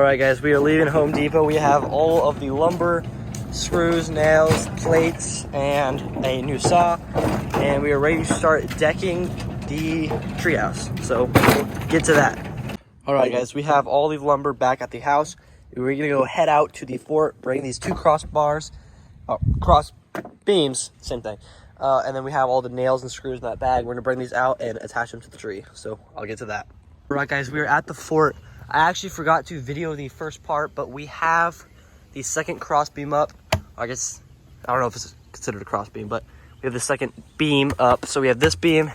Alright guys, we are leaving Home Depot. We have all of the lumber, screws, nails, plates, and a new saw. And we are ready to start decking the treehouse. So we'll get to that. Alright guys, we have all the lumber back at the house. We're gonna go head out to the fort, bring these two cross beams, same thing. And then we have all the nails and screws in that bag. We're gonna bring these out and attach them to the tree. So I'll get to that. Alright guys, we are at the fort. I actually forgot to video the first part, but we have the second cross beam up. I guess, I don't know if it's considered a cross beam, but we have the second beam up. So we have this beam,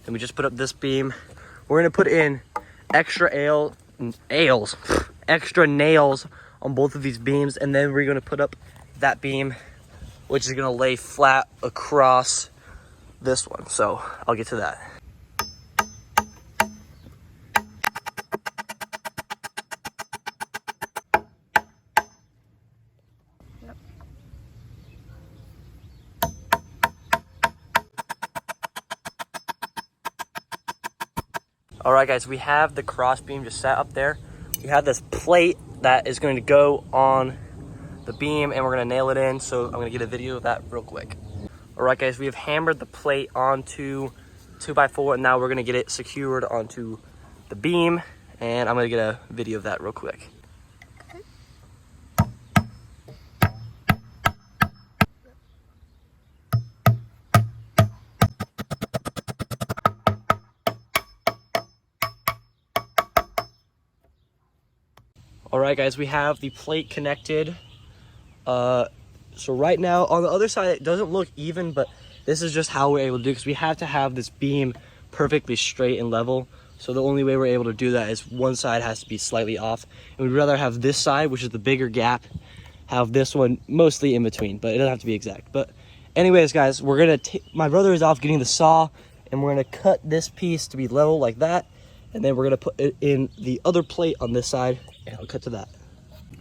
and we just put up this beam. We're gonna put in extra extra nails on both of these beams, and then we're gonna put up that beam, which is gonna lay flat across this one. So I'll get to that. All right guys, we have the cross beam just set up there. We have this plate that is going to go on the beam, and we're gonna nail it in. So I'm gonna get a video of that real quick. All right guys, we have hammered the plate onto 2x4, and now we're gonna get it secured onto the beam, and I'm gonna get a video of that real quick. All right guys, we have the plate connected. So right now on the other side, it doesn't look even, but this is just how we're able to do it, because we have to have this beam perfectly straight and level. So the only way we're able to do that is one side has to be slightly off. And we'd rather have this side, which is the bigger gap, have this one mostly in between, but it doesn't have to be exact. But anyways guys, we're gonna my brother is off getting the saw, and we're gonna cut this piece to be level like that. And then we're gonna put it in the other plate on this side, and I'll cut to that.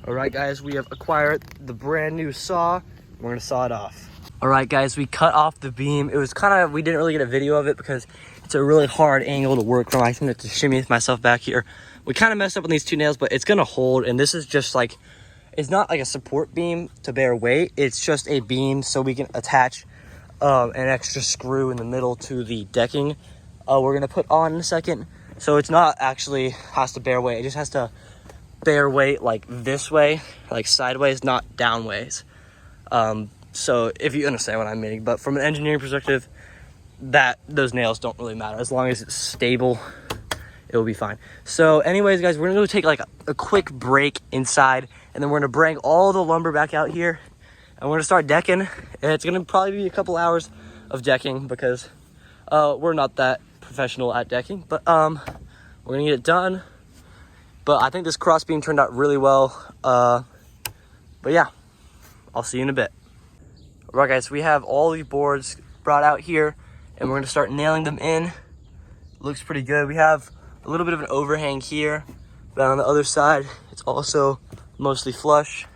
All right guys, we have acquired the brand new saw. We're gonna saw it off. All right guys, we cut off the beam. It was we didn't really get a video of it because it's a really hard angle to work from. I think to shimmy myself back here. We kind of messed up on these two nails, but it's gonna hold. And this is just like, it's not like a support beam to bear weight. It's just a beam so we can attach an extra screw in the middle to the decking. We're gonna put on in a second. So it's not actually has to bear weight. It just has to bear weight like this way, like sideways, not downways. So if you understand what I'm meaning, but from an engineering perspective, those nails don't really matter. As long as it's stable, it will be fine. So anyways, guys, we're gonna go take like a quick break inside, and then we're gonna bring all the lumber back out here, and we're gonna start decking. And it's gonna probably be a couple hours of decking because we're not that professional at decking, but we're gonna get it done. But I think this cross beam turned out really well. But yeah, I'll see you in a bit. All right guys, we have all the boards brought out here, and we're gonna start nailing them in. Looks pretty good. We have a little bit of an overhang here, but on the other side, it's also mostly flush,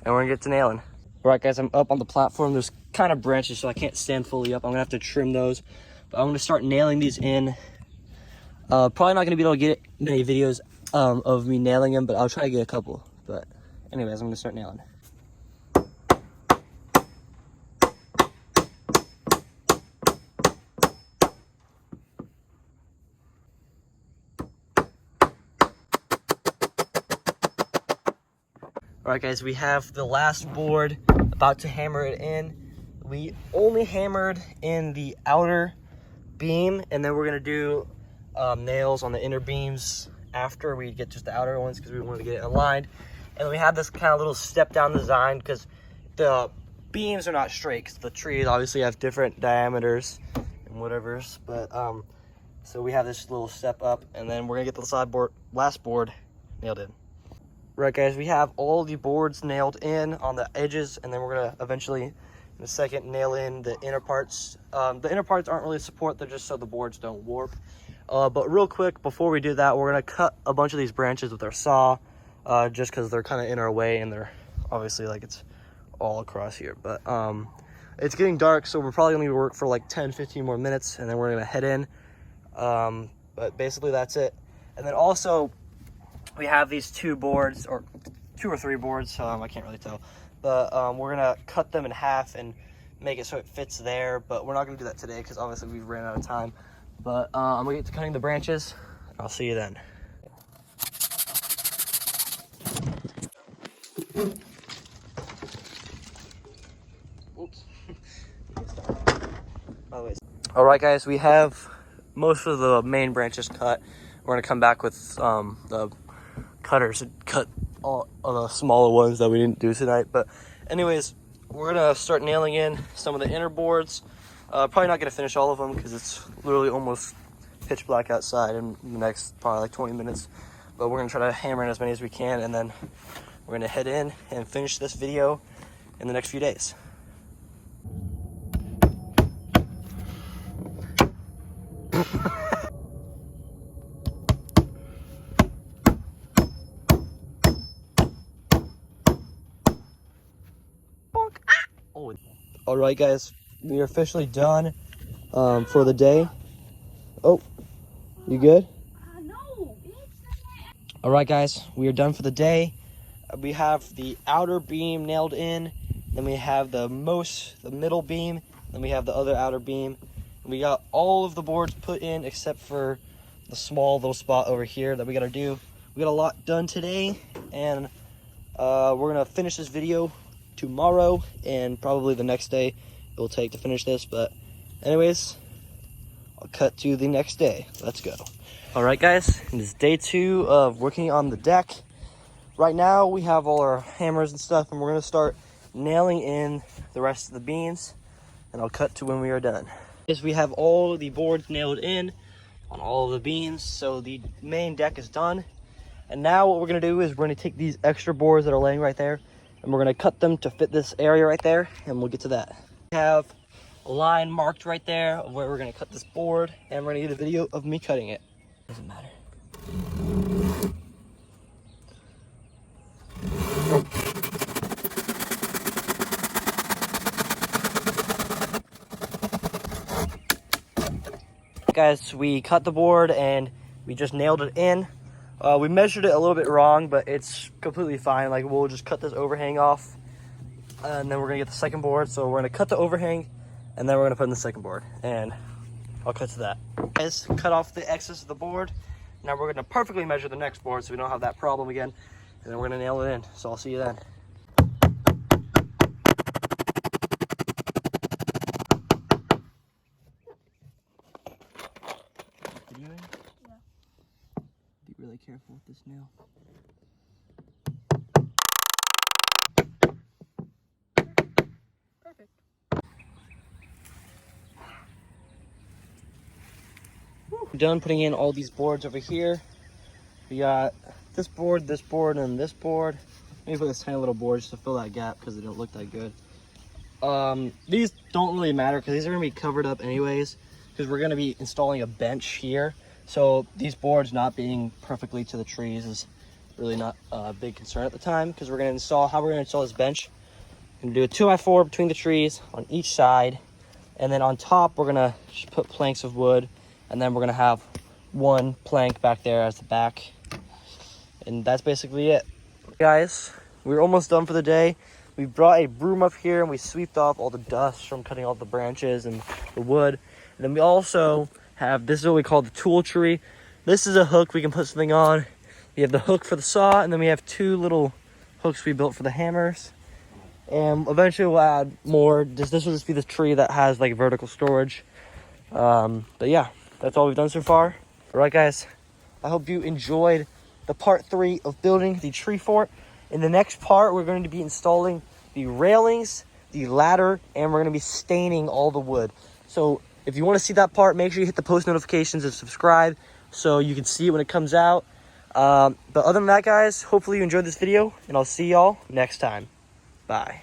and we're gonna get to nailing. All right guys, I'm up on the platform. There's kind of branches, so I can't stand fully up. I'm gonna have to trim those, but I'm gonna start nailing these in. Probably not gonna be able to get many videos of me nailing them, but I'll try to get a couple. But anyways, I'm gonna start nailing. All right guys, we have the last board, about to hammer it in. We only hammered in the outer beam, and then we're gonna do nails on the inner beams after we get just the outer ones, because we want to get it aligned. And we have this kind of little step down design because the beams are not straight, because the trees obviously have different diameters and whatever's. But so we have this little step up, and then we're gonna get the last board nailed in. Right guys, we have all the boards nailed in on the edges, and then we're gonna eventually in a second nail in the inner parts. The inner parts aren't really support, they're just so the boards don't warp. But real quick, before we do that, we're gonna cut a bunch of these branches with our saw, just because they're kind of in our way, and they're obviously like it's all across here. But it's getting dark, so we're probably gonna work for like 10-15 more minutes, and then we're gonna head in. But basically that's it. And then also, we have these 2 boards, or 2 or 3 boards, I can't really tell. But we're gonna cut them in half and make it so it fits there. But we're not gonna do that today because obviously we've ran out of time. But I'm gonna get to cutting the branches. I'll see you then. Oops. All right, guys, we have most of the main branches cut. We're gonna come back with the cutters and cut all of the smaller ones that we didn't do tonight. But anyways, we're gonna start nailing in some of the inner boards. Probably not gonna finish all of them because it's literally almost pitch black outside in the next probably like 20 minutes. But we're gonna try to hammer in as many as we can, and then we're gonna head in and finish this video in the next few days. All right, guys, we are officially done for the day. Oh, you good? No. All right, guys, we are done for the day. We have the outer beam nailed in, then we have the middle beam, then we have the other outer beam. We got all of the boards put in except for the small little spot over here that we gotta do. We got a lot done today, and we're gonna finish this video tomorrow and probably the next day it will take to finish this. But anyways, I'll cut to the next day. Let's go. All right, guys, it is day 2 of working on the deck. Right now we have all our hammers and stuff, and we're gonna start nailing in the rest of the beams, and I'll cut to when we are done. Is we have all the boards nailed in on all of the beams, so the main deck is done. And now what we're gonna do is we're gonna take these extra boards that are laying right there, and we're gonna cut them to fit this area right there, and we'll get to that. We have a line marked right there of where we're gonna cut this board, and we're gonna get a video of me cutting it. Doesn't matter. Guys, we cut the board and we just nailed it in. We measured it a little bit wrong, but it's completely fine. Like, we'll just cut this overhang off, and then we're gonna get the second board. So we're gonna cut the overhang, and then we're gonna put in the second board, and I'll cut to that. Guys, cut off the excess of the board. Now we're gonna perfectly measure the next board so we don't have that problem again, and then we're gonna nail it in. So I'll see you then. Be really careful with this nail. Perfect. We're done putting in all these boards over here. We got this board, and this board. Maybe put this tiny little board just to fill that gap because it didn't look that good. These don't really matter because these are gonna be covered up anyways, because we're gonna be installing a bench here. So these boards not being perfectly to the trees is really not a big concern at the time, because we're gonna install this bench. We're gonna do a 2x4 between the trees on each side, and then on top we're gonna just put planks of wood, and then we're gonna have one plank back there as the back, and that's basically it. Guys, we're almost done for the day. We brought a broom up here and we sweeped off all the dust from cutting all the branches and the wood. And then we also have, this is what we call the tool tree. This is a hook we can put something on. We have the hook for the saw, and then we have 2 little hooks we built for the hammers. And eventually we'll add more. This will just be the tree that has like vertical storage. But yeah, that's all we've done so far. All right, guys, I hope you enjoyed the part 3 of building the tree fort. In the next part, we're going to be installing the railings, the ladder, and we're going to be staining all the wood. So if you want to see that part, make sure you hit the post notifications and subscribe so you can see it when it comes out. But other than that, guys, hopefully you enjoyed this video, and I'll see y'all next time. Bye.